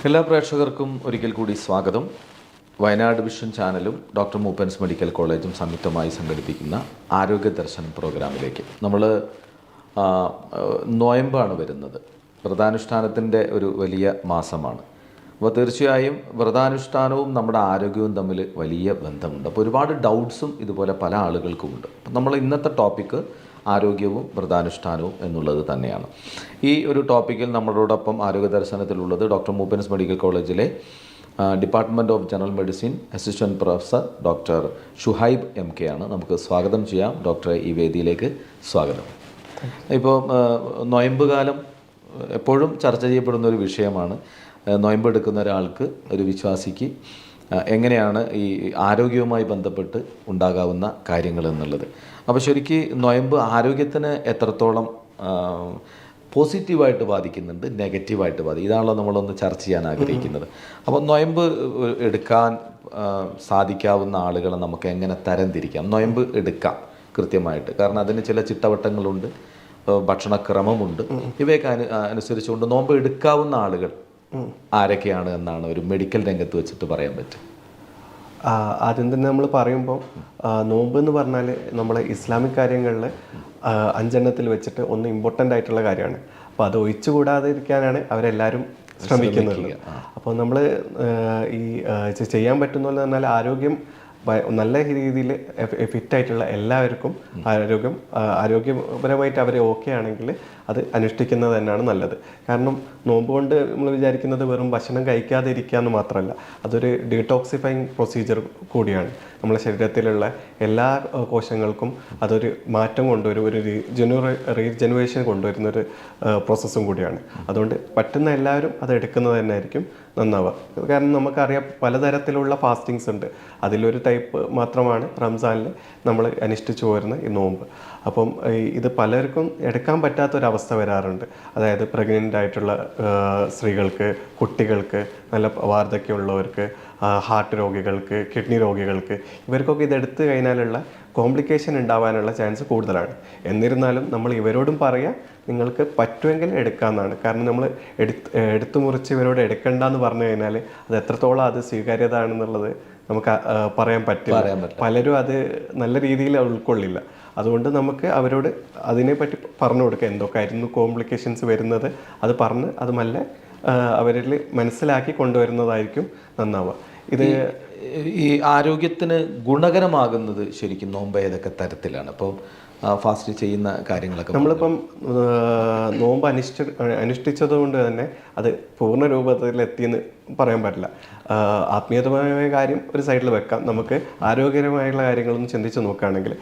എല്ലാ പ്രേക്ഷകർക്കും ഒരിക്കൽ കൂടി സ്വാഗതം. വയനാട് വിഷൻ ചാനലും ഡോക്ടർ മൂപ്പൻസ് മെഡിക്കൽ കോളേജും സംയുക്തമായി സംഘടിപ്പിക്കുന്ന ആരോഗ്യ ദർശനം പ്രോഗ്രാമിലേക്ക് നമ്മൾ നോയമ്പാണ് വരുന്നത്. വ്രതാനുഷ്ഠാനത്തിൻ്റെ ഒരു വലിയ മാസമാണ്. അപ്പോൾ തീർച്ചയായും വ്രതാനുഷ്ഠാനവും നമ്മുടെ ആരോഗ്യവും തമ്മിൽ വലിയ ബന്ധമുണ്ട്. അപ്പോൾ ഒരുപാട് ഡൗട്ട്സും ഇതുപോലെ പല ആളുകൾക്കുമുണ്ട്. അപ്പം നമ്മൾ ഇന്നത്തെ ടോപ്പിക്ക് ആരോഗ്യവും വ്രതാനുഷ്ഠാനവും എന്നുള്ളത് തന്നെയാണ്. ഈ ഒരു ടോപ്പിക്കിൽ നമ്മളോടൊപ്പം ആരോഗ്യ ദർശനത്തിലുള്ളത് ഡോക്ടർ മൂപ്പൻസ് മെഡിക്കൽ കോളേജിലെ department of general medicine assistant professor doctor Shuhaib MK ആണ്. നമുക്ക് സ്വാഗതം ചെയ്യാം. ഡോക്ടറെ ഈ വേദിയിലേക്ക് സ്വാഗതം. ഇപ്പോൾ നൊയമ്പ് കാലം എപ്പോഴും ചർച്ച ചെയ്യപ്പെടുന്ന ഒരു വിഷയമാണ്. നൊയമ്പ് എടുക്കുന്ന ഒരാൾക്ക്, ഒരു വിശ്വാസിക്ക് എങ്ങനെയാണ് ഈ ആരോഗ്യവുമായി ബന്ധപ്പെട്ട് ഉണ്ടാകാവുന്ന കാര്യങ്ങൾ എന്നുള്ളത്. അപ്പോൾ ശരിക്കും നൊയമ്പ് ആരോഗ്യത്തിന് എത്രത്തോളം പോസിറ്റീവായിട്ട് ബാധിക്കുന്നുണ്ട്, നെഗറ്റീവായിട്ട് ബാധിക്കും, ഇതാണല്ലോ നമ്മളൊന്ന് ചർച്ച ചെയ്യാൻ ആഗ്രഹിക്കുന്നത്. അപ്പോൾ നൊയമ്പ് എടുക്കാൻ സാധിക്കാവുന്ന ആളുകളെ നമുക്ക് എങ്ങനെ തരംതിരിക്കാം? നൊയമ്പ് എടുക്കാം കൃത്യമായിട്ട്, കാരണം അതിന് ചില ചിട്ടവട്ടങ്ങളുണ്ട്, ഭക്ഷണക്രമമുണ്ട്. ഇവയൊക്കെ അനുസരിച്ചുകൊണ്ട് നോമ്പ് എടുക്കാവുന്ന ആളുകൾ ആരൊക്കെയാണ് എന്നാണ് ഒരു മെഡിക്കൽ രംഗത്ത് വെച്ചിട്ട് പറയാൻ പറ്റും? ആദ്യം തന്നെ നമ്മൾ പറയുമ്പോൾ നോമ്പ് എന്ന് പറഞ്ഞാൽ നമ്മളെ ഇസ്ലാമിക് കാര്യങ്ങളിൽ 5 വെച്ചിട്ട് ഒന്ന് ഇമ്പോർട്ടൻ്റ് ആയിട്ടുള്ള കാര്യമാണ്. അപ്പോൾ അത് ഒഴിച്ചുകൂടാതെ ഇരിക്കാനാണ് അവരെല്ലാവരും ശ്രമിക്കുന്നത്. അപ്പോൾ നമ്മൾ ഈ ചെയ്യാൻ പറ്റുന്ന പോലെ പറഞ്ഞാൽ ആരോഗ്യം നല്ല രീതിയിൽ ഫിറ്റായിട്ടുള്ള എല്ലാവർക്കും ആരോഗ്യപരമായിട്ട് അവർ ഓക്കെ ആണെങ്കിൽ അത് അനുഷ്ഠിക്കുന്നത് തന്നെയാണ് നല്ലത്. കാരണം നോമ്പ് കൊണ്ട് നമ്മൾ വിചാരിക്കുന്നത് വെറും ഭക്ഷണം കഴിക്കാതെ ഇരിക്കുക എന്ന് മാത്രമല്ല, അതൊരു ഡീടോക്സിഫൈങ് പ്രൊസീജിയർ കൂടിയാണ്. നമ്മുടെ ശരീരത്തിലുള്ള എല്ലാ കോശങ്ങൾക്കും അതൊരു മാറ്റം കൊണ്ടുവരും, ഒരു റീജനുവേഷൻ കൊണ്ടുവരുന്നൊരു പ്രോസസ്സും കൂടിയാണ്. അതുകൊണ്ട് പറ്റുന്ന എല്ലാവരും അത് എടുക്കുന്നത് തന്നെ ആയിരിക്കും നന്നാവുക. കാരണം നമുക്കറിയാം പലതരത്തിലുള്ള ഫാസ്റ്റിങ്സ് ഉണ്ട്. അതിലൊരു ടൈപ്പ് മാത്രമാണ് റംസാനിൽ നമ്മൾ അനുഷ്ഠിച്ചു പോരുന്ന ഈ നോമ്പ്. അപ്പം ഇത് പലർക്കും എടുക്കാൻ പറ്റാത്തൊരവസ്ഥ വരാറുണ്ട്. അതായത് പ്രഗ്നൻ്റ് ആയിട്ടുള്ള സ്ത്രീകൾക്ക്, കുട്ടികൾക്ക്, നല്ല വാർദ്ധക്യമുള്ളവർക്ക്, ഹാർട്ട് രോഗികൾക്ക്, കിഡ്നി രോഗികൾക്ക്, ഇവർക്കൊക്കെ ഇതെടുത്തു കഴിഞ്ഞാലുള്ള കോംപ്ലിക്കേഷൻ ഉണ്ടാവാനുള്ള ചാൻസ് കൂടുതലാണ്. എന്നിരുന്നാലും നമ്മൾ ഇവരോടും പറയാം, നിങ്ങൾക്ക് പറ്റുമെങ്കിൽ എടുക്കാമെന്നാണ്. കാരണം നമ്മൾ എടുത്തു മുറിച്ച് ഇവരോട് എടുക്കണ്ടെന്ന് പറഞ്ഞു കഴിഞ്ഞാൽ അത് എത്രത്തോളം അത് സ്വീകാര്യത ആണെന്നുള്ളത് നമുക്ക് പറയാൻ പറ്റില്ല. പലരും അത് നല്ല രീതിയിൽ ഉൾക്കൊള്ളില്ല. അതുകൊണ്ട് നമുക്ക് അവരോട് അതിനെപ്പറ്റി പറഞ്ഞു കൊടുക്കുക, എന്തൊക്കെയായിരുന്നു കോംപ്ലിക്കേഷൻസ് വരുന്നത്, അത് പറഞ്ഞ് അത് മെല്ലെ അവരിൽ മനസ്സിലാക്കി കൊണ്ടുവരുന്നതായിരിക്കും നന്നാവുക. ഇത് ഈ ആരോഗ്യത്തിന് ഗുണകരമാകുന്നത് ശരിക്കും നോമ്പ് ഏതൊക്കെ തരത്തിലാണ്? അപ്പോൾ ഫാസ്റ്റ് ചെയ്യുന്ന കാര്യങ്ങളൊക്കെ നമ്മളിപ്പം നോമ്പ് അനുഷ്ഠിച്ചത് കൊണ്ട് തന്നെ അത് പൂർണ്ണ രൂപത്തിലെത്തിയെന്ന് പറയാൻ പറ്റില്ല. ആത്മീയതമായ കാര്യം ഒരു സൈഡിൽ വെക്കാം. നമുക്ക് ആരോഗ്യകരമായുള്ള കാര്യങ്ങളൊന്നും ചിന്തിച്ച് നോക്കുകയാണെങ്കിൽ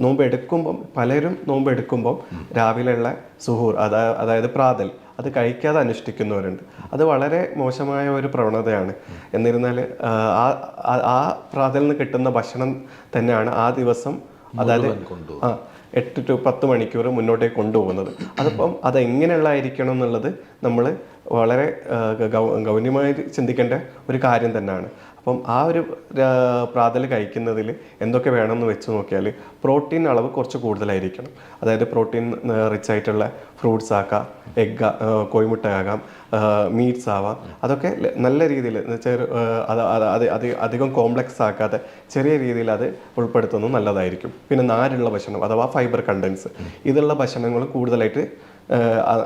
നോമ്പ് എടുക്കുമ്പം പലരും നോമ്പ് എടുക്കുമ്പം രാവിലെയുള്ള സുഹൂർ, അതായത് പ്രാതൽ, അത് കഴിക്കാതെ അനുഷ്ഠിക്കുന്നവരുണ്ട്. അത് വളരെ മോശമായ ഒരു പ്രവണതയാണ്. എന്നിരുന്നാൽ ആ പ്രാതലിൽ നിന്ന് കിട്ടുന്ന ഭക്ഷണം തന്നെയാണ് ആ ദിവസം, അതായത് 8 to 10 മണിക്കൂർ മുന്നോട്ടേക്ക് കൊണ്ടുപോകുന്നത്. അതിപ്പം അതെങ്ങനെയുള്ളതായിരിക്കണം എന്നുള്ളത് നമ്മൾ വളരെ ഗൗണ്യമായി ചിന്തിക്കേണ്ട ഒരു കാര്യം തന്നെയാണ്. അപ്പം ആ ഒരു പ്രാതൽ കഴിക്കുന്നതിൽ എന്തൊക്കെ വേണമെന്ന് വെച്ച് നോക്കിയാൽ പ്രോട്ടീൻ അളവ് കുറച്ച് കൂടുതലായിരിക്കണം. അതായത് പ്രോട്ടീൻ റിച്ച് ആയിട്ടുള്ള ഫ്രൂട്ട്സ് ആക്കാം, എഗ്ഗ്, കോഴിമുട്ട ആകാം, മീറ്റ്സ് ആവാം. അതൊക്കെ നല്ല രീതിയിൽ അധികം കോംപ്ലക്സ് ആക്കാതെ ചെറിയ രീതിയിൽ അത് ഉൾപ്പെടുത്തുന്നത് നല്ലതായിരിക്കും. പിന്നെ നാരുള്ള ഭക്ഷണം അഥവാ ഫൈബർ കണ്ടൻസ്, ഇതുള്ള ഭക്ഷണങ്ങൾ കൂടുതലായിട്ട്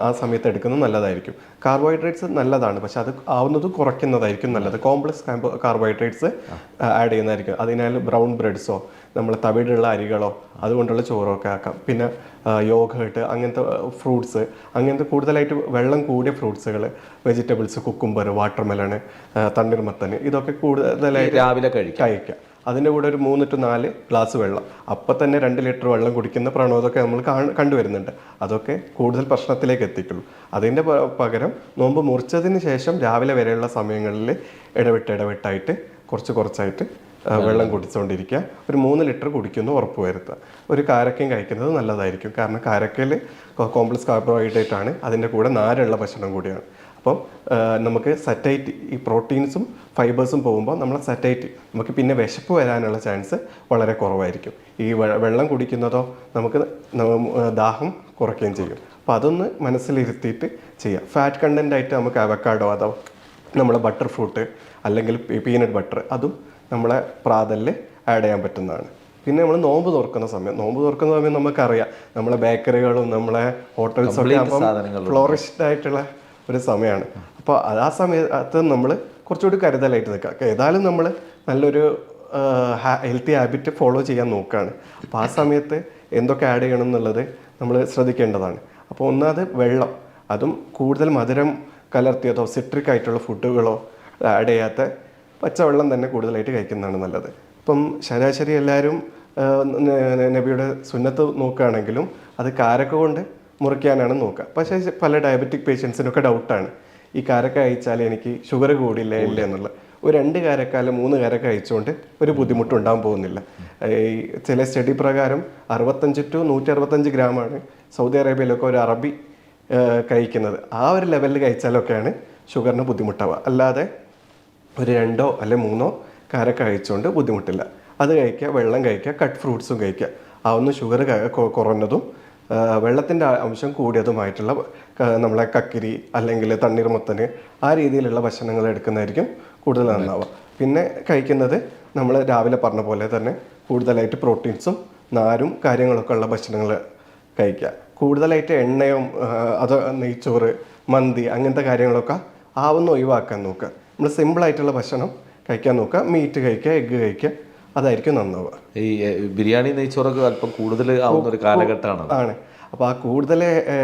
ആ സമയത്ത് എടുക്കുന്നത് നല്ലതായിരിക്കും. കാർബോഹൈഡ്രേറ്റ്സ് നല്ലതാണ്, പക്ഷെ അത് ആവുന്നത് കുറയ്ക്കുന്നതായിരിക്കും നല്ലത്. കോംപ്ലക്സ് കാർബോഹൈഡ്രേറ്റ്സ് ആഡ് ചെയ്യുന്നതായിരിക്കും. അതിനാൽ ബ്രൗൺ ബ്രെഡ്സോ, നമ്മൾ തവിടുള്ള അരികളോ അതുകൊണ്ടുള്ള ചോറൊക്കെ ആക്കാം. പിന്നെ യോഗേട്ട്, അങ്ങനത്തെ ഫ്രൂട്ട്സ്, അങ്ങനത്തെ കൂടുതലായിട്ട് വെള്ളം കൂടിയ ഫ്രൂട്ട്സുകൾ, വെജിറ്റബിൾസ്, കുക്കുംബർ, വാട്ടർമെലൺ, തണ്ണീർമത്തൻ, ഇതൊക്കെ കൂടുതലായിട്ട് രാവിലെ കഴിക്കാം. അതിൻ്റെ കൂടെ ഒരു 3 to 4 ഗ്ലാസ് വെള്ളം, അപ്പം തന്നെ 2 ലിറ്റർ വെള്ളം കുടിക്കുന്ന പ്രവണതയൊക്കെ നമ്മൾ കണ്ടുവരുന്നുണ്ട്. അതൊക്കെ കൂടുതൽ പ്രശ്നത്തിലേക്ക് എത്തിക്കുള്ളൂ. അതിൻ്റെ പകരം നോമ്പ് മുറിച്ചതിന് ശേഷം രാവിലെ വരെയുള്ള സമയങ്ങളിൽ ഇടവിട്ടായിട്ട് കുറച്ചായിട്ട് വെള്ളം കുടിച്ചുകൊണ്ടിരിക്കുക. ഒരു 3 ലിറ്റർ കുടിക്കുന്നു ഉറപ്പ് വരുത്തുക. ഒരു കാരക്കയും കഴിക്കുന്നത് നല്ലതായിരിക്കും. കാരണം കാരക്കയിൽ കോംപ്ലക്സ് കാർബോഹൈഡ്രേറ്റ് ആണ്, അതിൻ്റെ കൂടെ നാരുള്ള ഭക്ഷണം കൂടിയാണ്. അപ്പം നമുക്ക് സറ്റൈറ്റ്, ഈ പ്രോട്ടീൻസും ഫൈബേഴ്സും പോകുമ്പോൾ നമ്മളെ സറ്റൈറ്റ്, നമുക്ക് പിന്നെ വിശപ്പ് വരാനുള്ള ചാൻസ് വളരെ കുറവായിരിക്കും. ഈ വെള്ളം കുടിക്കുന്നതോ നമുക്ക് ദാഹം കുറയ്ക്കുകയും ചെയ്യും. അപ്പോൾ അതൊന്ന് മനസ്സിലിരുത്തിയിട്ട് ചെയ്യാം. ഫാറ്റ് കണ്ടൻ്റ് ആയിട്ട് നമുക്ക് അവക്കാഡോ, അതോ നമ്മളെ ബട്ടർ ഫ്രൂട്ട് അല്ലെങ്കിൽ പീനട്ട് ബട്ടർ അതും നമ്മളെ പ്രാതലിൽ ആഡ് ചെയ്യാൻ പറ്റുന്നതാണ്. പിന്നെ നമ്മൾ നോമ്പ് തുറക്കുന്ന സമയം നമുക്കറിയാം നമ്മളെ ബേക്കറികളും നമ്മളെ ഹോട്ടൽസൊക്കെ ആകുമ്പം ഫ്ലോറിഷ്ഡ് ആയിട്ടുള്ള ഒരു സമയമാണ്. അപ്പോൾ ആ സമയത്ത് നമ്മൾ കുറച്ചുകൂടി കരുതലായിട്ട് നിൽക്കുക. ഏതായാലും നമ്മൾ നല്ലൊരു ഹെൽത്തി ഹാബിറ്റ് ഫോളോ ചെയ്യാൻ നോക്കുകയാണ്. അപ്പോൾ ആ സമയത്ത് എന്തൊക്കെ ആഡ് ചെയ്യണം എന്നുള്ളത് നമ്മൾ ശ്രദ്ധിക്കേണ്ടതാണ്. അപ്പോൾ ഒന്നാമത് വെള്ളം, അതും കൂടുതൽ മധുരം കലർത്തിയതോ സിട്രിക് ആയിട്ടുള്ള ഫുഡുകളോ ആഡ് ചെയ്യാത്ത പച്ചവെള്ളം തന്നെ കൂടുതലായിട്ട് കഴിക്കുന്നതാണ് നല്ലത്. ഇപ്പം ശരാശരി എല്ലാവരും നബിയുടെ സുന്നത്ത് നോക്കുകയാണെങ്കിലും അത് കാരക്ക കൊണ്ട് മുറിക്കാനാണ് നോക്കുക. പക്ഷേ പല ഡയബറ്റിക് പേഷ്യൻസിനൊക്കെ ഡൗട്ടാണ്, ഈ കാരക്ക കഴിച്ചാൽ എനിക്ക് ഷുഗർ കൂടില്ല ഇല്ല എന്നുള്ള. ഒരു 2 കാരക്ക അല്ല 3 കാരക്ക കഴിച്ചുകൊണ്ട് ഒരു ബുദ്ധിമുട്ടും ഉണ്ടാകാൻ പോകുന്നില്ല. ഈ ചില സ്റ്റഡി പ്രകാരം 65 to 165 ഗ്രാമാണ് സൗദി അറേബ്യയിലൊക്കെ ഒരു അറബി കഴിക്കുന്നത്. ആ ഒരു ലെവലിൽ കഴിച്ചാലൊക്കെയാണ് ഷുഗറിന് ബുദ്ധിമുട്ടാവുക. അല്ലാതെ ഒരു 2 അല്ലെ 3 കാരക്ക കഴിച്ചുകൊണ്ട് ബുദ്ധിമുട്ടില്ല. അത് കഴിക്കുക, വെള്ളം കഴിക്കുക, കട്ട് ഫ്രൂട്ട്സും കഴിക്കുക. അതൊന്ന് ഷുഗർ കുറഞ്ഞതും വെള്ളത്തിൻ്റെ അംശം കൂടിയതുമായിട്ടുള്ള നമ്മളെ കക്കിരി അല്ലെങ്കിൽ തണ്ണീർമത്തന് ആ രീതിയിലുള്ള ഭക്ഷണങ്ങൾ എടുക്കുന്നതായിരിക്കും കൂടുതൽ നന്നാവുക. പിന്നെ കഴിക്കുന്നത് നമ്മൾ രാവിലെ പറഞ്ഞ പോലെ തന്നെ കൂടുതലായിട്ട് പ്രോട്ടീൻസും നാരും കാര്യങ്ങളൊക്കെ ഉള്ള ഭക്ഷണങ്ങൾ കഴിക്കുക. കൂടുതലായിട്ട് എണ്ണയും അത് നെയ്ച്ചോറ് മന്തി അങ്ങനത്തെ കാര്യങ്ങളൊക്കെ ആവുന്ന ഒഴിവാക്കാൻ നോക്കുക. നമ്മൾ സിമ്പിളായിട്ടുള്ള ഭക്ഷണം കഴിക്കാൻ നോക്കുക. മീറ്റ് കഴിക്കുക, എഗ്ഗ് കഴിക്കുക, അതായിരിക്കും നന്നാവുക. ഈ ബിരിയാണി നെയ്ച്ചോറൊക്കെ അല്പം കൂടുതൽ ആവുന്ന ഒരു കാലഘട്ടമാണ്. ആണ്. അപ്പോൾ ആ കൂടുതൽ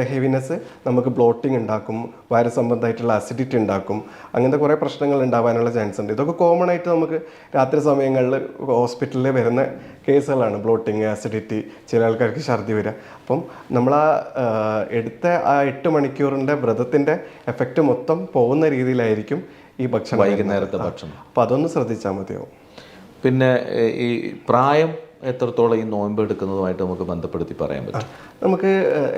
ഹെവിനെസ് നമുക്ക് ബ്ലോട്ടിങ് ഉണ്ടാക്കും, വയറ് സംബന്ധമായിട്ടുള്ള അസിഡിറ്റി ഉണ്ടാക്കും, അങ്ങനത്തെ കുറേ പ്രശ്നങ്ങൾ ഉണ്ടാവാനുള്ള ചാൻസ് ഉണ്ട്. ഇതൊക്കെ കോമൺ ആയിട്ട് നമുക്ക് രാത്രി സമയങ്ങളിൽ ഹോസ്പിറ്റലിൽ വരുന്ന കേസുകളാണ്. ബ്ലോട്ടിങ്, അസിഡിറ്റി, ചില ആൾക്കാർക്ക് ഛർദി വരിക. അപ്പം നമ്മൾ എടുത്ത 8 മണിക്കൂറിൻ്റെ വ്രതത്തിൻ്റെ എഫക്റ്റ് മൊത്തം പോകുന്ന രീതിയിലായിരിക്കും ഈ ഭക്ഷണം, വൈകുന്നേരത്തെ ഭക്ഷണം. അപ്പോൾ അതൊന്ന് ശ്രദ്ധിച്ചാൽ മതിയാവും. പിന്നെ ഈ പ്രായം എത്രത്തോളം ഈ നോയമ്പ് എടുക്കുന്നതുമായിട്ട് നമുക്ക് ബന്ധപ്പെടുത്തി പറയാൻ പറ്റും? നമുക്ക്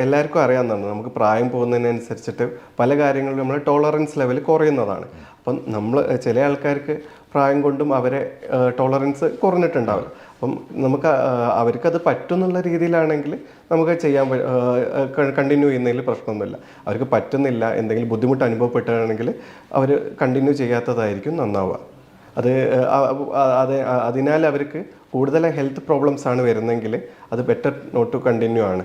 എല്ലാവർക്കും അറിയാവുന്നതാണ്, നമുക്ക് പ്രായം പോകുന്നതിനനുസരിച്ചിട്ട് പല കാര്യങ്ങളിലും നമ്മൾ ടോളറൻസ് ലെവൽ കുറയുന്നതാണ്. അപ്പം നമ്മൾ ചില ആൾക്കാർക്ക് പ്രായം കൊണ്ടും അവരെ ടോളറൻസ് കുറഞ്ഞിട്ടുണ്ടാവില്ല. അപ്പം നമുക്ക് അവർക്കത് പറ്റുന്നുള്ള രീതിയിലാണെങ്കിൽ നമുക്ക് ചെയ്യാൻ കണ്ടിന്യൂ ചെയ്യുന്നതിൽ പ്രശ്നമൊന്നുമില്ല. അവർക്ക് പറ്റുന്നില്ല, എന്തെങ്കിലും ബുദ്ധിമുട്ട് അനുഭവപ്പെട്ടാണെങ്കിൽ അവർ കണ്ടിന്യൂ ചെയ്യാത്തതായിരിക്കും നന്നാവുക. അതിനാൽ അവർക്ക് കൂടുതൽ ഹെൽത്ത് പ്രോബ്ലംസ് ആണ് വരുന്നതെങ്കിൽ അത് ബെറ്റർ നോട്ട് ടു കണ്ടിന്യൂ ആണ്.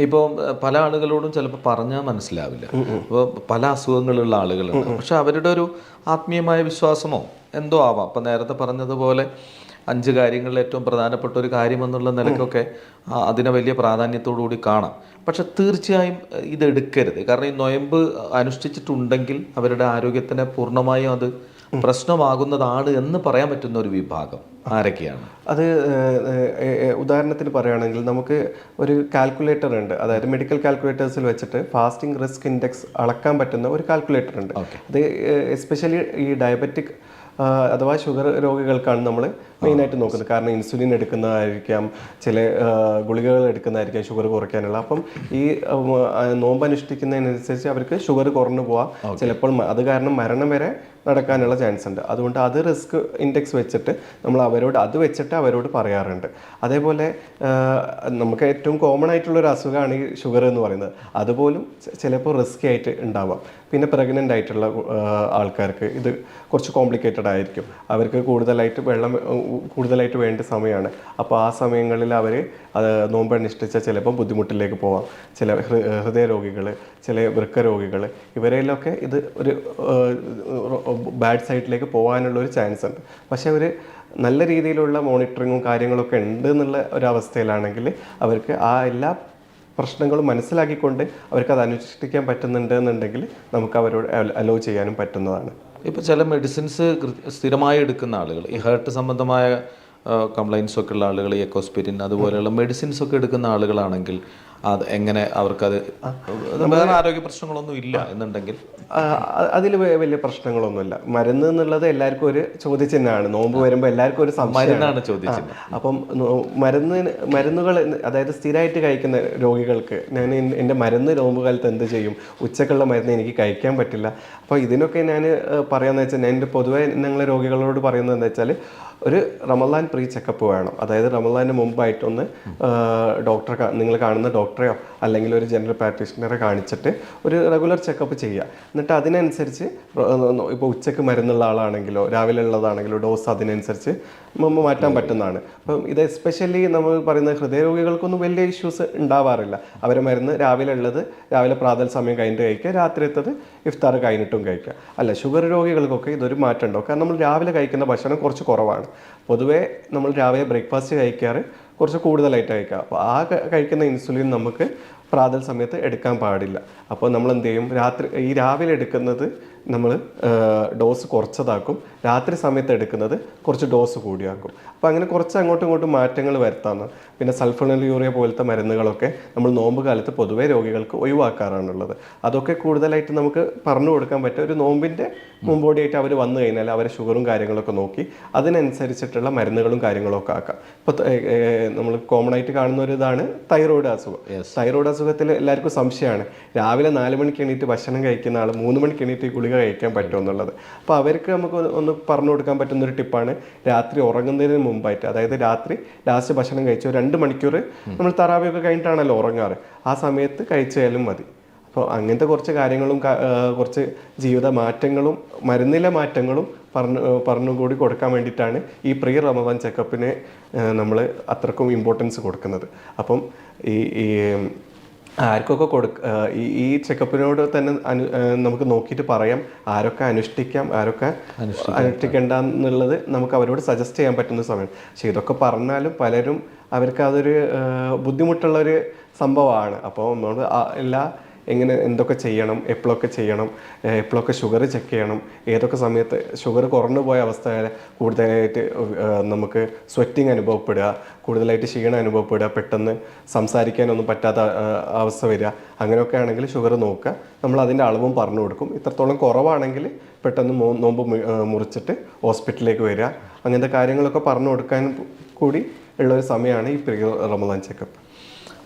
ഇപ്പോൾ പല ആളുകളോടും ചിലപ്പോൾ പറഞ്ഞാൽ മനസ്സിലാവില്ല. അപ്പോൾ പല അസുഖങ്ങളുള്ള ആളുകളുണ്ട്. പക്ഷെ അവരുടെ ഒരു ആത്മീയമായ വിശ്വാസമോ എന്തോ ആവാം. അപ്പം നേരത്തെ പറഞ്ഞതുപോലെ 5 കാര്യങ്ങളിൽ ഏറ്റവും പ്രധാനപ്പെട്ട ഒരു കാര്യമെന്നുള്ള നിലയ്ക്കൊക്കെ അതിനെ വലിയ പ്രാധാന്യത്തോടു കൂടി കാണാം. പക്ഷെ തീർച്ചയായും ഇതെടുക്കരുത്. കാരണം ഈ നൊയമ്പ് അനുഷ്ഠിച്ചിട്ടുണ്ടെങ്കിൽ അവരുടെ ആരോഗ്യത്തിനെ പൂർണ്ണമായും അത് പ്രശ്നമാകുന്നതാണ് എന്ന് പറയാൻ പറ്റുന്ന ഒരു വിഭാഗം ആരൊക്കെയാണ്? അത് ഉദാഹരണത്തിന് പറയുകയാണെങ്കിൽ നമുക്ക് ഒരു കാൽക്കുലേറ്റർ ഉണ്ട്. അതായത് മെഡിക്കൽ കാൽക്കുലേറ്റേഴ്സിൽ വെച്ചിട്ട് ഫാസ്റ്റിംഗ് റിസ്ക് ഇൻഡെക്സ് അളക്കാൻ പറ്റുന്ന ഒരു കാൽക്കുലേറ്റർ ഉണ്ട്. അത് എസ്പെഷ്യലി ഈ ഡയബറ്റിക് അഥവാ ഷുഗർ രോഗികൾക്കാണ് നമ്മൾ മെയിനായിട്ട് നോക്കുന്നത്. കാരണം ഇൻസുലിൻ എടുക്കുന്നതായിരിക്കാം, ചില ഗുളികകൾ എടുക്കുന്നതായിരിക്കാം ഷുഗർ കുറയ്ക്കാനുള്ള. അപ്പം ഈ നോമ്പ് അനുഷ്ഠിക്കുന്നതിനനുസരിച്ച് അവർക്ക് ഷുഗർ കുറഞ്ഞു പോവാം. ചിലപ്പോൾ അത് കാരണം മരണം വരെ നടക്കാനുള്ള ചാൻസ് ഉണ്ട്. അതുകൊണ്ട് അത് റിസ്ക് ഇൻഡെക്സ് വെച്ചിട്ട് നമ്മൾ അവരോട് പറയാറുണ്ട്. അതേപോലെ നമുക്ക് ഏറ്റവും കോമൺ ആയിട്ടുള്ളൊരു അസുഖമാണ് ഈ ഷുഗർ എന്ന് പറയുന്നത്. അതുപോലും ചിലപ്പോൾ റിസ്കി ആയിട്ട് ഉണ്ടാവാം. പിന്നെ പ്രഗ്നൻ്റ് ആയിട്ടുള്ള ആൾക്കാർക്ക് ഇത് കുറച്ച് കോംപ്ലിക്കേറ്റഡ് ആയിരിക്കും. അവർക്ക് കൂടുതലായിട്ട് വേണ്ട സമയമാണ്. അപ്പോൾ ആ സമയങ്ങളിൽ അവർ നോമ്പ് അനുഷ്ഠിച്ചാൽ ചിലപ്പോൾ ബുദ്ധിമുട്ടിലേക്ക് പോവാം. ചില ഹൃദയ രോഗികൾ, ചില വൃക്ക രോഗികൾ, ഇവരെയൊക്കെ ഇത് ഒരു ബാഡ് സൈഡിലേക്ക് പോകാനുള്ള ഒരു ചാൻസ് ഉണ്ട്. പക്ഷേ ഒരു നല്ല രീതിയിലുള്ള മോണിറ്ററിങ്ങും കാര്യങ്ങളൊക്കെ ഉണ്ട് എന്നുള്ള ഒരവസ്ഥയിലാണെങ്കിൽ അവർക്ക് ആ എല്ലാ പ്രശ്നങ്ങളും മനസ്സിലാക്കിക്കൊണ്ട് അവർക്കത് അനുഷ്ഠിക്കാൻ പറ്റുന്നുണ്ട് എന്നുണ്ടെങ്കിൽ നമുക്ക് അവരോട് അലോ ചെയ്യാനും പറ്റുന്നതാണ്. ഇപ്പോൾ ചില മെഡിസിൻസ് സ്ഥിരമായി എടുക്കുന്ന ആളുകൾ, ഈ ഹേർട്ട് സംബന്ധമായ കംപ്ലയിൻസ് ഒക്കെ ഉള്ള ആളുകൾ, ഈ എക്കോസ്പിരിൻ അതുപോലെയുള്ള മെഡിസിൻസ് ഒക്കെ എടുക്കുന്ന ആളുകളാണെങ്കിൽ അത് എങ്ങനെ അവർക്കത് വേറെ ആരോഗ്യ പ്രശ്നങ്ങളൊന്നും ഇല്ല എന്നുണ്ടെങ്കിൽ അതിൽ വലിയ പ്രശ്നങ്ങളൊന്നുമില്ല. മരുന്ന് എന്നുള്ളത് എല്ലാവർക്കും ഒരു ചോദ്യചിഹ്നമാണ്. നോമ്പ് വരുമ്പോൾ എല്ലാവർക്കും ഒരു മരുന്നാണ് ചോദിച്ചത്. അപ്പം മരുന്നുകൾ അതായത് സ്ഥിരമായിട്ട് കഴിക്കുന്ന രോഗികൾക്ക് ഞാൻ എൻ്റെ മരുന്ന് നോമ്പ് കാലത്ത് എന്ത് ചെയ്യും, ഉച്ചക്കുള്ള മരുന്ന് എനിക്ക് കഴിക്കാൻ പറ്റില്ല. അപ്പോൾ ഇതിനൊക്കെ ഞാൻ പറയാമെന്ന് വെച്ചാൽ, ഞാൻ എൻ്റെ പൊതുവെ ഞങ്ങൾ രോഗികളോട് പറയുന്നത് എന്താ വെച്ചാൽ, ഒരു റമദാൻ പ്രീ ചെക്കപ്പ് വേണം. അതായത് റമദാന് മുമ്പായിട്ടൊന്ന് നിങ്ങൾ കാണുന്ന ഡോക്ടറെയോ അല്ലെങ്കിൽ ഒരു ജനറൽ പ്രാക്ടീഷണറെ കാണിച്ചിട്ട് ഒരു റെഗുലർ ചെക്കപ്പ് ചെയ്യുക. എന്നിട്ട് അതിനനുസരിച്ച് ഇപ്പോൾ ഉച്ചയ്ക്ക് മരുന്നുള്ള ആളാണെങ്കിലോ രാവിലെ ഉള്ളതാണെങ്കിലോ ഡോസ് അതിനനുസരിച്ച് മാറ്റാൻ പറ്റുന്നതാണ്. അപ്പം ഇത് എസ്പെഷ്യലി നമ്മൾ പറയുന്ന ഹൃദയരോഗികൾക്കൊന്നും വലിയ ഇഷ്യൂസ് ഉണ്ടാവാറില്ല. അവരെ മരുന്ന് രാവിലെ ഉള്ളത് രാവിലെ പ്രാതൽ സമയം കഴിഞ്ഞിട്ട് കഴിക്കുക, രാത്രിയത്തത് ഇഫ്താർ കഴിഞ്ഞിട്ടും കഴിക്കുക. അല്ല, ഷുഗർ രോഗികൾക്കൊക്കെ ഇതൊരു മാറ്റം ഉണ്ടാവും. കാരണം നമ്മൾ രാവിലെ കഴിക്കുന്ന ഭക്ഷണം കുറച്ച് കുറവാണ്. പൊതുവേ നമ്മൾ രാവിലെ ബ്രേക്ക്ഫാസ്റ്റ് കഴിക്കാറ് കുറച്ച് കൂടുതലായിട്ട് കഴിക്കുക. അപ്പോൾ ആ കഴിക്കുന്ന ഇൻസുലിൻ നമുക്ക് പ്രാതൽ സമയത്ത് എടുക്കാൻ പാടില്ല. അപ്പോൾ നമ്മൾ എന്ത് ചെയ്യും, രാവിലെ എടുക്കുന്നത് നമ്മൾ ഡോസ് കുറച്ചതാക്കും, രാത്രി സമയത്ത് എടുക്കുന്നത് കുറച്ച് ഡോസ് കൂടിയാക്കും. അപ്പോൾ അങ്ങനെ കുറച്ച് അങ്ങോട്ടും ഇങ്ങോട്ടും മാറ്റങ്ങൾ വരുത്താമെന്ന്. പിന്നെ സൾഫോണൽ പോലത്തെ മരുന്നുകളൊക്കെ നമ്മൾ നോമ്പ് കാലത്ത് പൊതുവേ രോഗികൾക്ക് ഒഴിവാക്കാറാണുള്ളത്. അതൊക്കെ കൂടുതലായിട്ട് നമുക്ക് പറഞ്ഞു കൊടുക്കാൻ പറ്റും. ഒരു നോമ്പിൻ്റെ മുമ്പോടിയായിട്ട് അവർ വന്നു കഴിഞ്ഞാൽ അവരെ ഷുഗറും കാര്യങ്ങളൊക്കെ നോക്കി അതിനനുസരിച്ചിട്ടുള്ള മരുന്നുകളും കാര്യങ്ങളൊക്കെ ആക്കാം. ഇപ്പോൾ നമ്മൾ കോമൺ ആയിട്ട് കാണുന്ന ഒരു ഇതാണ് തൈറോയ്ഡ് അസുഖം. തൈറോയ്ഡ് അസുഖത്തിൽ എല്ലാവർക്കും സംശയമാണ്, രാവിലെ 4 മണിക്ക് എണീറ്റ് ഭക്ഷണം കഴിക്കുന്ന ആൾ 3 മണിക്ക് എണീറ്റ് ഗുളിക കഴിക്കാൻ പറ്റുമോ എന്നുള്ളത്. അപ്പോൾ അവർക്ക് നമുക്ക് ഒന്ന് പറഞ്ഞു കൊടുക്കാൻ പറ്റുന്നൊരു ടിപ്പാണ്, രാത്രി ഉറങ്ങുന്നതിന് മുമ്പായിട്ട്, അതായത് രാത്രി ലാസ്റ്റ് ഭക്ഷണം കഴിച്ച് 2 മണിക്കൂർ നമ്മൾ തറാവിയൊക്കെ കഴിഞ്ഞിട്ടാണല്ലോ ഉറങ്ങാറ്, ആ സമയത്ത് കഴിച്ചാലും മതി. അപ്പോൾ അങ്ങനത്തെ കുറച്ച് കാര്യങ്ങളും കുറച്ച് ജീവിത മാറ്റങ്ങളും മരുന്നിലെ മാറ്റങ്ങളും പറഞ്ഞുകൂടി കൊടുക്കാൻ വേണ്ടിയിട്ടാണ് ഈ പ്രീ റമദാൻ ചെക്കപ്പിന് നമ്മൾ അത്രക്കും ഇമ്പോർട്ടൻസ് കൊടുക്കുന്നത്. അപ്പം ഈ ആർക്കൊക്കെ ഈ ചെക്കപ്പിനോട് തന്നെ നമുക്ക് നോക്കിയിട്ട് പറയാം ആരൊക്കെ അനുഷ്ഠിക്കാം, ആരൊക്കെ അനുഷ്ഠിക്കേണ്ട എന്നുള്ളത് നമുക്ക് അവരോട് സജസ്റ്റ് ചെയ്യാൻ പറ്റുന്ന സമയം. പക്ഷേ ഇതൊക്കെ പറഞ്ഞാലും പലരും അവർക്ക് അതൊരു ബുദ്ധിമുട്ടുള്ളൊരു സംഭവമാണ്. അപ്പോൾ നമ്മൾ എന്തൊക്കെ ചെയ്യണം, എപ്പോഴൊക്കെ ഷുഗർ ചെക്ക് ചെയ്യണം, ഏതൊക്കെ സമയത്ത് ഷുഗർ കുറഞ്ഞു പോയ അവസ്ഥയിൽ കൂടുതലായിട്ട് നമുക്ക് സ്വെറ്റിങ് അനുഭവപ്പെടുക, കൂടുതലായിട്ട് ക്ഷീണം അനുഭവപ്പെടുക, പെട്ടെന്ന് സംസാരിക്കാനൊന്നും പറ്റാത്ത അവസ്ഥ വരിക, അങ്ങനെയൊക്കെ ആണെങ്കിൽ ഷുഗർ നോക്കുക. നമ്മൾ അതിൻ്റെ അളവും പറഞ്ഞു കൊടുക്കും. ഇത്രത്തോളം കുറവാണെങ്കിൽ പെട്ടെന്ന് നോമ്പ് മുറിച്ചിട്ട് ഹോസ്പിറ്റലിലേക്ക് വരിക. അങ്ങനത്തെ കാര്യങ്ങളൊക്കെ പറഞ്ഞു കൊടുക്കാൻ കൂടി ഉള്ളൊരു സമയമാണ് ഈ പ്രീ റമദാൻ ചെക്കപ്പ്.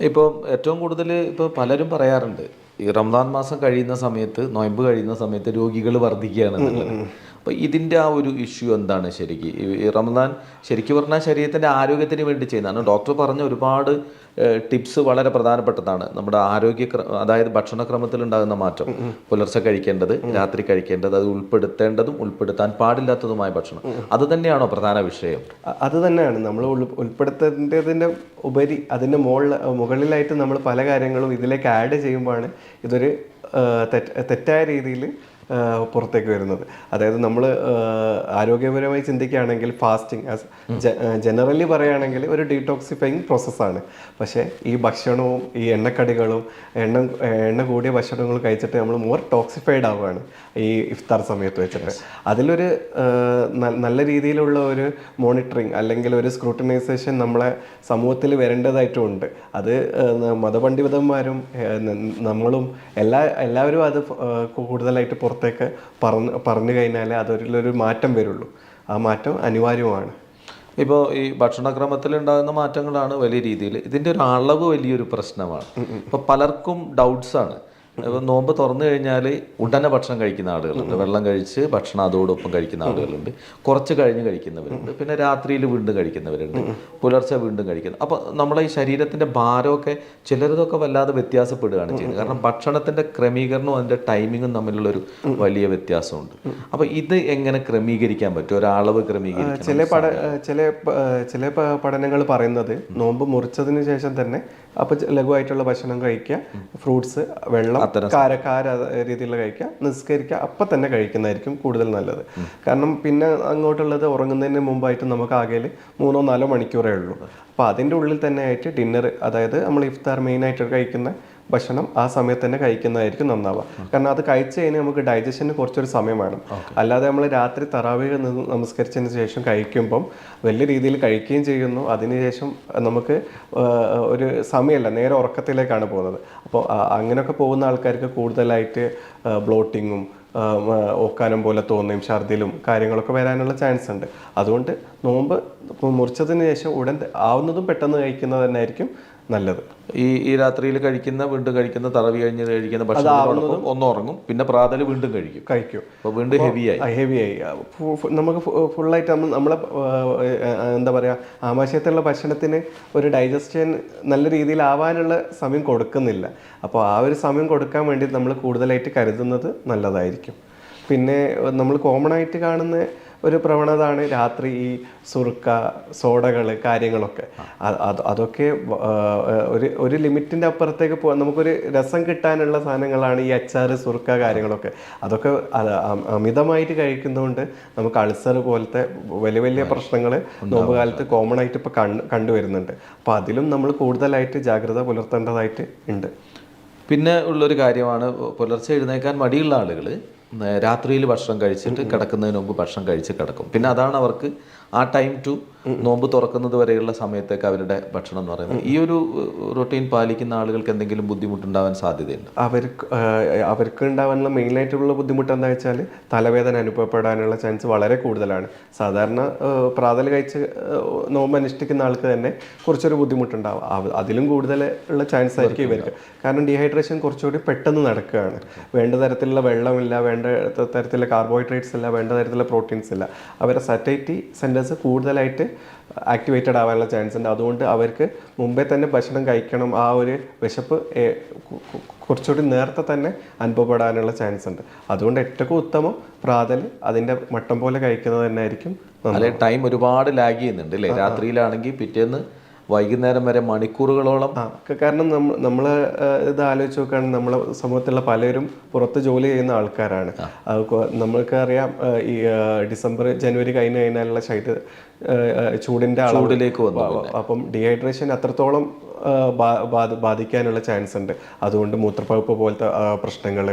ഇപ്പോൾ ഏറ്റവും കൂടുതൽ ഇപ്പോൾ പലരും പറയാറുണ്ട്, ഈ റംസാൻ മാസം കഴിയുന്ന സമയത്ത്, നൊയമ്പ് കഴിയുന്ന സമയത്ത് രോഗികൾ വർദ്ധിക്കുകയാണെന്നുള്ളത്. അപ്പോൾ ഇതിൻ്റെ ആ ഒരു ഇഷ്യൂ എന്താണ് ശരിക്കും? ഈ റമദാൻ ശരിക്കും പറഞ്ഞാൽ ശരീരത്തിൻ്റെ ആരോഗ്യത്തിന് വേണ്ടി ചെയ്യുന്നതാണ്. ഡോക്ടർ പറഞ്ഞ ഒരുപാട് ടിപ്സ് വളരെ പ്രധാനപ്പെട്ടതാണ്. നമ്മുടെ അതായത് ഭക്ഷണക്രമത്തിൽ ഉണ്ടാകുന്ന മാറ്റം, പുലർച്ചെ കഴിക്കേണ്ടത്, രാത്രി കഴിക്കേണ്ടത്, അത് ഉൾപ്പെടുത്തേണ്ടതും ഉൾപ്പെടുത്താൻ പാടില്ലാത്തതുമായ ഭക്ഷണം, അത് തന്നെയാണോ പ്രധാന വിഷയം? അത് തന്നെയാണ് നമ്മൾ ഉൾപ്പെടുത്തേണ്ടതിൻ്റെ ഉപരി അതിൻ്റെ മുകളിലായിട്ട് നമ്മൾ പല കാര്യങ്ങളും ഇതിലേക്ക് ആഡ് ചെയ്യുമ്പോഴാണ് ഇതൊരു തെറ്റായ രീതിയിൽ പുറത്തേക്ക് വരുന്നത്. അതായത് നമ്മൾ ആരോഗ്യപരമായി ചിന്തിക്കുകയാണെങ്കിൽ ഫാസ്റ്റിംഗ് ജനറലി പറയുകയാണെങ്കിൽ ഒരു ഡീടോക്സിഫൈങ് പ്രോസസ്സാണ്. പക്ഷേ ഈ ഭക്ഷണവും ഈ എണ്ണക്കടികളും എണ്ണ കൂടിയ ഭക്ഷണങ്ങളും കഴിച്ചിട്ട് നമ്മൾ മോർ ടോക്സിഫൈഡ് ആവുകയാണ് ഈ ഇഫ്താർ സമയത്ത് വെച്ചിട്ട്. അതിലൊരു നല്ല രീതിയിലുള്ള ഒരു മോണിറ്ററിങ് അല്ലെങ്കിൽ ഒരു സ്ക്രൂട്ടിനൈസേഷൻ നമ്മളെ സമൂഹത്തിൽ വരേണ്ടതായിട്ടുമുണ്ട്. അത് മതപണ്ഡിതന്മാരും നമ്മളും എല്ലാവരും അത് കൂടുതലായിട്ട് പുറത്തേക്ക് പറഞ്ഞു കഴിഞ്ഞാൽ അതൊരു മാറ്റം വരുള്ളൂ. ആ മാറ്റം അനിവാര്യമാണ്. ഇപ്പോൾ ഈ ഭക്ഷണക്രമത്തിൽ ഉണ്ടാകുന്ന മാറ്റങ്ങളാണ് വലിയ രീതിയിൽ. ഇതിൻ്റെ ഒരു അളവ് വലിയൊരു പ്രശ്നമാണ്. ഇപ്പോൾ പലർക്കും ഡൗട്ട്സാണ്. ഇപ്പോൾ നോമ്പ് തുറന്നു കഴിഞ്ഞാൽ ഉടനെ ഭക്ഷണം കഴിക്കുന്ന ആളുകളുണ്ട്, വെള്ളം കഴിച്ച് ഭക്ഷണം അതോടൊപ്പം കഴിക്കുന്ന ആളുകളുണ്ട്, കുറച്ച് കഴിഞ്ഞ് കഴിക്കുന്നവരുണ്ട്, പിന്നെ രാത്രിയിൽ വീണ്ടും കഴിക്കുന്നവരുണ്ട്, പുലർച്ചെ വീണ്ടും കഴിക്കുന്നത്. അപ്പോൾ നമ്മളെ ഈ ശരീരത്തിൻ്റെ ഭാരമൊക്കെ ചിലരതൊക്കെ വല്ലാതെ വ്യത്യാസപ്പെടുകയാണ് ചെയ്യുന്നത്. കാരണം ഭക്ഷണത്തിൻ്റെ ക്രമീകരണവും അതിൻ്റെ ടൈമിങ്ങും തമ്മിലുള്ളൊരു വലിയ വ്യത്യാസമുണ്ട്. അപ്പോൾ ഇത് എങ്ങനെ ക്രമീകരിക്കാൻ പറ്റും, ഒരളവ് ക്രമീകരിക്കാൻ? ചില പഠനങ്ങൾ പറയുന്നത് നോമ്പ് മുറിച്ചതിന് ശേഷം തന്നെ അപ്പോൾ ലഘുവായിട്ടുള്ള ഭക്ഷണം കഴിക്കുക, ഫ്രൂട്ട്സ്, വെള്ളം, കാര രീതിയിലുള്ള കഴിക്കുക, നിസ്കരിക്കുക, അപ്പം തന്നെ കഴിക്കുന്നതായിരിക്കും കൂടുതൽ നല്ലത്. കാരണം പിന്നെ അങ്ങോട്ടുള്ളത് ഉറങ്ങുന്നതിന് മുമ്പായിട്ട് നമുക്ക് ആകെ 3-4 മണിക്കൂറേ ഉള്ളൂ. അപ്പോൾ അതിൻ്റെ ഉള്ളിൽ തന്നെ ആയിട്ട് ഡിന്നർ, അതായത് നമ്മൾ ഇഫ്താർ മെയിനായിട്ട് കഴിക്കുന്ന ഭക്ഷണം ആ സമയത്ത് തന്നെ കഴിക്കുന്നതായിരിക്കും നന്നാവുക. കാരണം അത് കഴിച്ച് കഴിഞ്ഞാൽ നമുക്ക് ഡൈജഷന് കുറച്ചൊരു സമയം വേണം. അല്ലാതെ നമ്മൾ രാത്രി തറാവീഹ് നമസ്കരിച്ചതിന് ശേഷം കഴിക്കുമ്പം വലിയ രീതിയിൽ കഴിക്കുകയും ചെയ്യുന്നു, അതിനുശേഷം നമുക്ക് ഒരു സമയമല്ല, നേരെ ഉറക്കത്തിലേക്കാണ് പോകുന്നത്. അപ്പോൾ അങ്ങനെയൊക്കെ പോകുന്ന ആൾക്കാർക്ക് കൂടുതലായിട്ട് ബ്ലോട്ടിങ്ങും ഓക്കാനം പോലെ തോന്നുകയും ഛർദിലും കാര്യങ്ങളൊക്കെ വരാനുള്ള ചാൻസ് ഉണ്ട്. അതുകൊണ്ട് നോമ്പ് മുറിച്ചതിന് ശേഷം ഉടൻ ആവുന്നതും പെട്ടെന്ന് കഴിക്കുന്നത് തന്നെയായിരിക്കും നല്ലത്. ഈ രാത്രിയിൽ വീണ്ടും കഴിക്കുന്ന തറവി കഴിഞ്ഞ് കഴിക്കുന്ന ഭക്ഷണത്തോടൊപ്പം ഒന്ന് ഉറങ്ങും, പിന്നെ പ്രാതൽ വീണ്ടും കഴിക്കും. അപ്പോൾ വീണ്ടും ഹെവിയായി നമുക്ക് ഫുള്ളായിട്ട് നമ്മളെ എന്താ പറയുക, ആമാശയത്തുള്ള ഭക്ഷണത്തിന് ഒരു ഡൈജഷൻ നല്ല രീതിയിൽ ആവാനുള്ള സമയം കൊടുക്കുന്നില്ല. അപ്പോൾ ആ ഒരു സമയം കൊടുക്കാൻ വേണ്ടി നമ്മൾ കൂടുതലായിട്ട് കരുതുന്നത് നല്ലതായിരിക്കും. പിന്നെ നമ്മൾ കോമൺ ആയിട്ട് കാണുന്ന ഒരു പ്രവണതയാണ് രാത്രി ഈ സുറുക്ക, സോഡകൾ, കാര്യങ്ങളൊക്കെ. അതൊക്കെ ഒരു ലിമിറ്റിൻ്റെ അപ്പുറത്തേക്ക് നമുക്കൊരു രസം കിട്ടാനുള്ള സാധനങ്ങളാണ് ഈ അച്ചാറ്, സുറുക്ക, കാര്യങ്ങളൊക്കെ. അതൊക്കെ അമിതമായിട്ട് കഴിക്കുന്നതുകൊണ്ട് നമുക്ക് അൾസർ പോലത്തെ വലിയ വലിയ പ്രശ്നങ്ങൾ നോമ്പ് കാലത്ത് കോമൺ ആയിട്ട് ഇപ്പോൾ കണ്ടുവരുന്നുണ്ട്. അപ്പോൾ അതിലും നമ്മൾ കൂടുതലായിട്ട് ജാഗ്രത പുലർത്തേണ്ടതായിട്ട് ഉണ്ട്. പിന്നെ ഉള്ളൊരു കാര്യമാണ്, പുലർച്ചെ എഴുന്നേൽക്കാൻ മടിയുള്ള ആളുകൾ രാത്രിയിൽ ഭക്ഷണം കഴിച്ചിട്ട് കിടക്കുന്നതിന് മുമ്പ് ഭക്ഷണം കഴിച്ച് കിടക്കും. പിന്നെ അതാണ് അവർക്ക് ആ ടൈം ടു നോമ്പ് തുറക്കുന്നത് വരെയുള്ള സമയത്തേക്ക് അവരുടെ ഭക്ഷണം എന്ന് പറയുന്നത്. ഈ ഒരു റൊട്ടീൻ പാലിക്കുന്ന ആളുകൾക്ക് എന്തെങ്കിലും ബുദ്ധിമുട്ടുണ്ടാവാൻ സാധ്യതയുണ്ട്? അവർക്ക് ഉണ്ടാവാനുള്ള മെയിനായിട്ടുള്ള ബുദ്ധിമുട്ട് എന്താ വെച്ചാൽ തലവേദന അനുഭവപ്പെടാനുള്ള ചാൻസ് വളരെ കൂടുതലാണ്. സാധാരണ പ്രാതൽ കഴിച്ച് നോമ്പ് അനുഷ്ഠിക്കുന്ന ആൾക്ക് തന്നെ കുറച്ചൊരു ബുദ്ധിമുട്ടുണ്ടാവും. അതിലും കൂടുതൽ ഉള്ള ചാൻസ് ആയിരിക്കും ഇവർക്ക്. കാരണം ഡീഹൈഡ്രേഷൻ കുറച്ചുകൂടി പെട്ടെന്ന് നടക്കുകയാണ്. വേണ്ട തരത്തിലുള്ള വെള്ളമില്ല, വേണ്ട തരത്തിലുള്ള കാർബോഹൈഡ്രേറ്റ്സ് ഇല്ല, വേണ്ട തരത്തിലുള്ള പ്രോട്ടീൻസ് ഇല്ല. അവരുടെ സറ്റൈറ്റി സെൻറ്റേഴ്സ് കൂടുതലായിട്ട് ആക്ടിവേറ്റഡ് ആവാനുള്ള ചാൻസ് ഉണ്ട്. അതുകൊണ്ട് അവർക്ക് മുമ്പേ തന്നെ ഭക്ഷണം കഴിക്കണം, ആ ഒരു വിശപ്പ് കുറച്ചുകൂടി നേരത്തെ തന്നെ അനുഭവപ്പെടാനുള്ള ചാൻസ് ഉണ്ട്. അതുകൊണ്ട് ഏറ്റവും ഉത്തമം പ്രാതൽ അതിൻ്റെ മട്ടം പോലെ കഴിക്കുന്നത് തന്നെ ആയിരിക്കും. അല്ലെ, ടൈം ഒരുപാട് ലാഗ് ചെയ്യുന്നുണ്ട് അല്ലേ? രാത്രിയിലാണെങ്കിൽ പിറ്റേന്ന് വൈകുന്നേരം വരെ മണിക്കൂറുകളോളം. കാരണം നമ്മൾ ഇത് ആലോചിച്ച് നോക്കുകയാണെങ്കിൽ നമ്മളെ സമൂഹത്തിലുള്ള പലരും പുറത്ത് ജോലി ചെയ്യുന്ന ആൾക്കാരാണ്. നമ്മൾക്കറിയാം ഈ ഡിസംബർ, ജനുവരി കഴിഞ്ഞാലുള്ള ചൂടിൻ്റെ അളവിലേക്ക് വന്നു. അപ്പം ഡീഹൈഡ്രേഷൻ അത്രത്തോളം ബാധിക്കാനുള്ള ചാൻസ് ഉണ്ട്. അതുകൊണ്ട് മൂത്രപ്പഴുപ്പ് പോലത്തെ പ്രശ്നങ്ങൾ,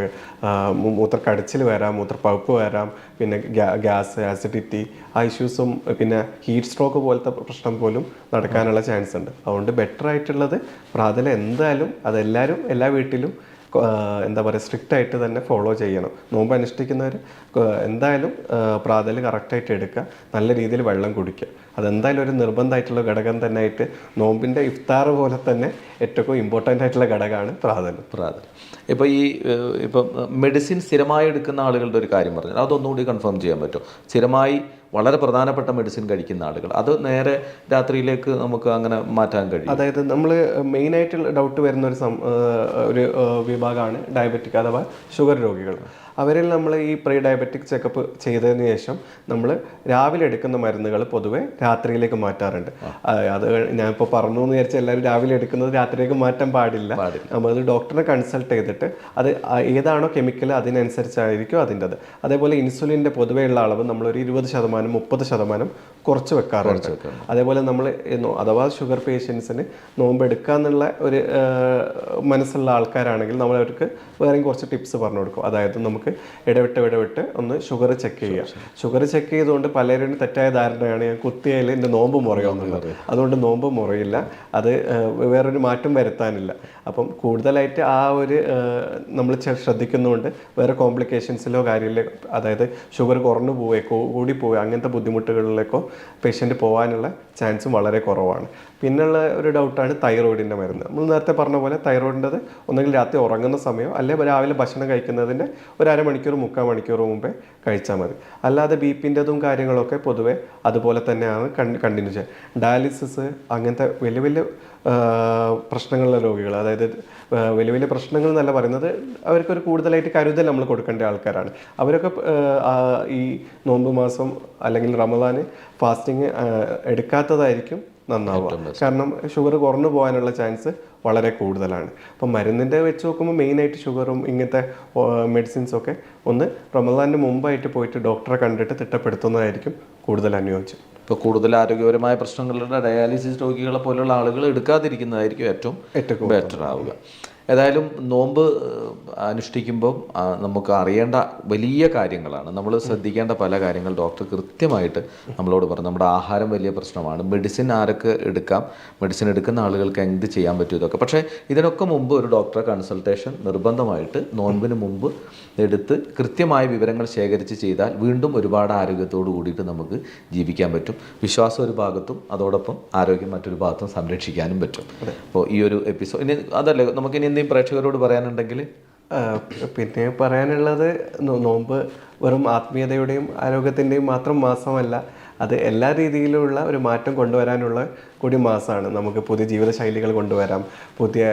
മൂത്രക്കടച്ചിൽ വരാം, മൂത്രപ്പഴുപ്പ് വരാം, പിന്നെ ഗ്യാസ്, ആസിഡിറ്റി, ആ ഇഷ്യൂസും, പിന്നെ ഹീറ്റ് സ്ട്രോക്ക് പോലത്തെ പ്രശ്നം പോലും നടക്കാനുള്ള ചാൻസ് ഉണ്ട്. അതുകൊണ്ട് ബെറ്റർ ആയിട്ടുള്ളത് പ്രാതൽ എന്തായാലും അതെല്ലാവരും എല്ലാ വീട്ടിലും എന്താ പറയുക സ്ട്രിക്റ്റ് ആയിട്ട് തന്നെ ഫോളോ ചെയ്യണം. നോമ്പ് അനുഷ്ഠിക്കുന്നവർ എന്തായാലും പ്രാതൽ കറക്റ്റായിട്ട് എടുക്കുക, നല്ല രീതിയിൽ വെള്ളം കുടിക്കുക. അതെന്തായാലും ഒരു നിർബന്ധമായിട്ടുള്ള ഘടകം തന്നെ ആയിട്ട് നോമ്പിൻ്റെ ഇഫ്താർ പോലെ തന്നെ ഏറ്റവും ഇമ്പോർട്ടൻ്റ് ആയിട്ടുള്ള ഘടകമാണ് പ്രാതൽ. ഇപ്പോൾ ഇപ്പം മെഡിസിൻ സ്ഥിരമായി എടുക്കുന്ന ആളുകളുടെ ഒരു കാര്യം പറഞ്ഞാൽ അതൊന്നുകൂടി കൺഫേം ചെയ്യാൻ പറ്റും. സ്ഥിരമായി വളരെ പ്രധാനപ്പെട്ട മെഡിസിൻ കഴിക്കുന്ന ആളുകൾ അത് നേരെ രാത്രിയിലേക്ക് നമുക്ക് അങ്ങനെ മാറ്റാൻ കഴിയും? അതായത് നമ്മൾ മെയിനായിട്ടുള്ള ഡൗട്ട് വരുന്ന ഒരു വിഭാഗമാണ് ഡയബറ്റിക് അഥവാ ഷുഗർ രോഗികൾ. അവരിൽ നമ്മൾ ഈ പ്രീ ഡയബറ്റിക് ചെക്കപ്പ് ചെയ്തതിന് ശേഷം നമ്മൾ രാവിലെ എടുക്കുന്ന മരുന്നുകൾ പൊതുവെ രാത്രിയിലേക്ക് മാറ്റാറുണ്ട്. അത് ഞാനിപ്പോൾ പറഞ്ഞു എന്ന് വിചാരിച്ചാൽ എല്ലാവരും രാവിലെ എടുക്കുന്നത് രാത്രിയിലേക്ക് മാറ്റാൻ പാടില്ല. നമ്മൾ ഡോക്ടറെ കൺസൾട്ട് ചെയ്തിട്ട് അത് ഏതാണോ കെമിക്കൽ അതിനനുസരിച്ചായിരിക്കും അതിൻ്റെത്. അതേപോലെ ഇൻസുലിൻ്റെ പൊതുവെയുള്ള അളവ് നമ്മളൊരു 20%, 30% കുറച്ച് വെക്കാറുണ്ട്. അതേപോലെ നമ്മൾ അഥവാ ഷുഗർ പേഷ്യൻസിന് നോമ്പ് എടുക്കാന്നുള്ള ഒരു മനസ്സുള്ള ആൾക്കാരാണെങ്കിൽ നമ്മൾ അവർക്ക് വേറെയും കുറച്ച് ടിപ്സ് പറഞ്ഞു കൊടുക്കും. അതായത് നമുക്ക് ഇടവിട്ട് ഒന്ന് ഷുഗർ ചെക്ക് ചെയ്യുക. ഷുഗർ ചെക്ക് ചെയ്തുകൊണ്ട് പലരും തെറ്റായ ധാരണയാണ് ഞാൻ കുത്തിയാൽ എൻ്റെ നോമ്പ് മുറയുമെന്നുള്ളത്. അതുകൊണ്ട് നോമ്പ് മുറയില്ല, അത് വേറൊരു മാറ്റം വരുത്താനില്ല. അപ്പം കൂടുതലായിട്ട് ആ ഒരു നമ്മൾ ശ്രദ്ധിക്കുന്നതുകൊണ്ട് വേറെ കോംപ്ലിക്കേഷൻസിലോ കാര്യമില്ല, അതായത് ഷുഗർ കുറഞ്ഞു പോവുകയോ കൂടിപ്പോവുകയോ അങ്ങനത്തെ ബുദ്ധിമുട്ടുകളിലേക്കോ പേഷ്യൻ്റ് പോകാനുള്ള ചാൻസും വളരെ കുറവാണ്. പിന്നെയുള്ള ഒരു ഡൗട്ടാണ് തൈറോയിഡിൻ്റെ മരുന്ന്. നമ്മൾ നേരത്തെ പറഞ്ഞ പോലെ തൈറോയിഡിൻ്റെത് ഒന്നെങ്കിൽ രാത്രി ഉറങ്ങുന്ന സമയം അല്ലെങ്കിൽ രാവിലെ ഭക്ഷണം കഴിക്കുന്നതിൻ്റെ ഒരു അരമണിക്കൂർ 3/4 മണിക്കൂർ മുമ്പേ കഴിച്ചാൽ മതി. അല്ലാതെ ബിപിൻ്റെതും കാര്യങ്ങളൊക്കെ പൊതുവെ അതുപോലെ തന്നെയാണ് കണ്ടിന്യൂ ചെയ്യുക. ഡയാലിസിസ് അങ്ങനത്തെ വലിയ വലിയ പ്രശ്നങ്ങളുള്ള രോഗികൾ, അതായത് വലിയ വലിയ പ്രശ്നങ്ങൾ എന്നല്ല പറയുന്നത്, അവർക്കൊരു കൂടുതലായിട്ട് കരുതൽ നമ്മൾ കൊടുക്കേണ്ട ആൾക്കാരാണ്. അവരൊക്കെ ഈ നോമ്പ് മാസം അല്ലെങ്കിൽ റമദാന് ഫാസ്റ്റിങ് എടുക്കാത്തതായിരിക്കും നന്നാവുക. കാരണം ഷുഗർ കുറഞ്ഞു പോകാനുള്ള ചാൻസ് വളരെ കൂടുതലാണ്. അപ്പം മരുന്നിൻ്റെ വെച്ച് നോക്കുമ്പോൾ മെയിനായിട്ട് ഷുഗറും ഇങ്ങനത്തെ മെഡിസിൻസൊക്കെ ഒന്ന് റമദാനിന് മുമ്പായിട്ട് പോയിട്ട് ഡോക്ടറെ കണ്ടിട്ട് തിട്ടപ്പെടുത്തുന്നതായിരിക്കും കൂടുതൽ അനുയോജ്യം. ഇപ്പോൾ കൂടുതൽ ആരോഗ്യപരമായ പ്രശ്നങ്ങളുടെ ഡയാലിസിസ് രോഗികളെ പോലുള്ള ആളുകൾ എടുക്കാതിരിക്കുന്നതായിരിക്കും ഏറ്റവും ബെറ്റർ ആവുക. ഏതായാലും നോമ്പ് അനുഷ്ഠിക്കുമ്പോൾ നമുക്ക് അറിയേണ്ട വലിയ കാര്യങ്ങളാണ്, നമ്മൾ ശ്രദ്ധിക്കേണ്ട പല കാര്യങ്ങൾ ഡോക്ടർ കൃത്യമായിട്ട് നമ്മളോട് പറഞ്ഞു. നമ്മുടെ ആഹാരം വലിയ പ്രശ്നമാണ്, മെഡിസിൻ ആരൊക്കെ എടുക്കാം, മെഡിസിൻ എടുക്കുന്ന ആളുകൾക്ക് എന്ത് ചെയ്യാൻ പറ്റും, ഇതൊക്കെ. പക്ഷേ ഇതിനൊക്കെ മുമ്പ് ഒരു ഡോക്ടറെ കൺസൾട്ടേഷൻ നിർബന്ധമായിട്ട് നോൻപിന് മുമ്പ് എടുത്ത് കൃത്യമായ വിവരങ്ങൾ ശേഖരിച്ച് ചെയ്താൽ വീണ്ടും ഒരുപാട് ആരോഗ്യത്തോട് കൂടിയിട്ട് നമുക്ക് ജീവിക്കാൻ പറ്റും. വിശ്വാസം ഒരു ഭാഗത്തും അതോടൊപ്പം ആരോഗ്യം മറ്റൊരു ഭാഗത്തും സംരക്ഷിക്കാനും പറ്റും. അപ്പോൾ ഈ ഒരു എപ്പിസോഡ് ഇനി അതല്ലേ നമുക്കിനി എന്തെങ്കിലും പ്രേക്ഷകരോട് പറയാനുണ്ടെങ്കിൽ? പിന്നെ പറയാനുള്ളത്, നോമ്പ് വെറും ആത്മീയതയുടെയും ആരോഗ്യത്തിൻ്റെയും മാത്രം മാസമല്ല, അത് എല്ലാ രീതിയിലുള്ള ഒരു മാറ്റം കൊണ്ടുവരാനുള്ള കൂടി മാസമാണ്. നമുക്ക് പുതിയ ജീവിതശൈലികൾ കൊണ്ടുവരാം, പുതിയ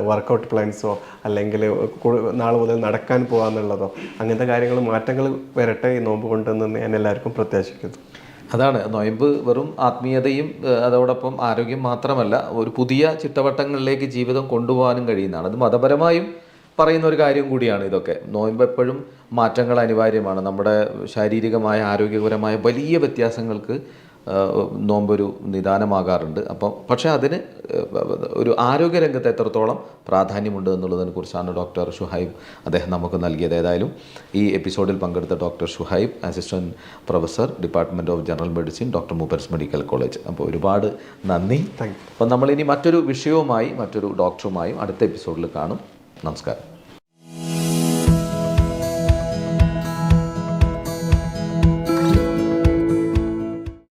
വർക്കൗട്ട് പ്ലാൻസോ അല്ലെങ്കിൽ നാളെ മുതൽ നടക്കാൻ പോകാമെന്നുള്ളതോ അങ്ങനത്തെ കാര്യങ്ങൾ മാറ്റങ്ങൾ വരട്ടെ ഈ നോമ്പ് കൊണ്ടെന്ന് ഞാൻ എല്ലാവർക്കും പ്രത്യാശിക്കുന്നു. അതാണ്, നൊയമ്പ് വെറും ആത്മീയതയും അതോടൊപ്പം ആരോഗ്യം മാത്രമല്ല, ഒരു പുതിയ ചിട്ടവട്ടങ്ങളിലേക്ക് ജീവിതം കൊണ്ടുപോകാനും കഴിയുന്നതാണ്. അത് മതപരമായും പറയുന്ന ഒരു കാര്യം കൂടിയാണ് ഇതൊക്കെ. നോയമ്പ് എപ്പോഴും മാറ്റങ്ങൾ അനിവാര്യമാണ്. നമ്മുടെ ശാരീരികമായ ആരോഗ്യപരമായ വലിയ വ്യത്യാസങ്ങൾക്ക് നോമ്പൊരു നിദാനമാകാറുണ്ട്. അപ്പം പക്ഷേ അതിന് ഒരു ആരോഗ്യരംഗത്ത് എത്രത്തോളം പ്രാധാന്യമുണ്ട് എന്നുള്ളതിനെ കുറിച്ചാണ് ഡോക്ടർ ഷുഹൈബ് അദ്ദേഹം നമുക്ക് നൽകിയത്. ഏതായാലും ഈ എപ്പിസോഡിൽ പങ്കെടുത്ത doctor Shuhaib, assistant professor, department of general medicine, doctor Moopen's medical college. അപ്പോൾ ഒരുപാട് നന്ദി. അപ്പം നമ്മളിനി മറ്റൊരു വിഷയവുമായി മറ്റൊരു ഡോക്ടറുമായും അടുത്ത എപ്പിസോഡിൽ കാണും. നമസ്കാരം.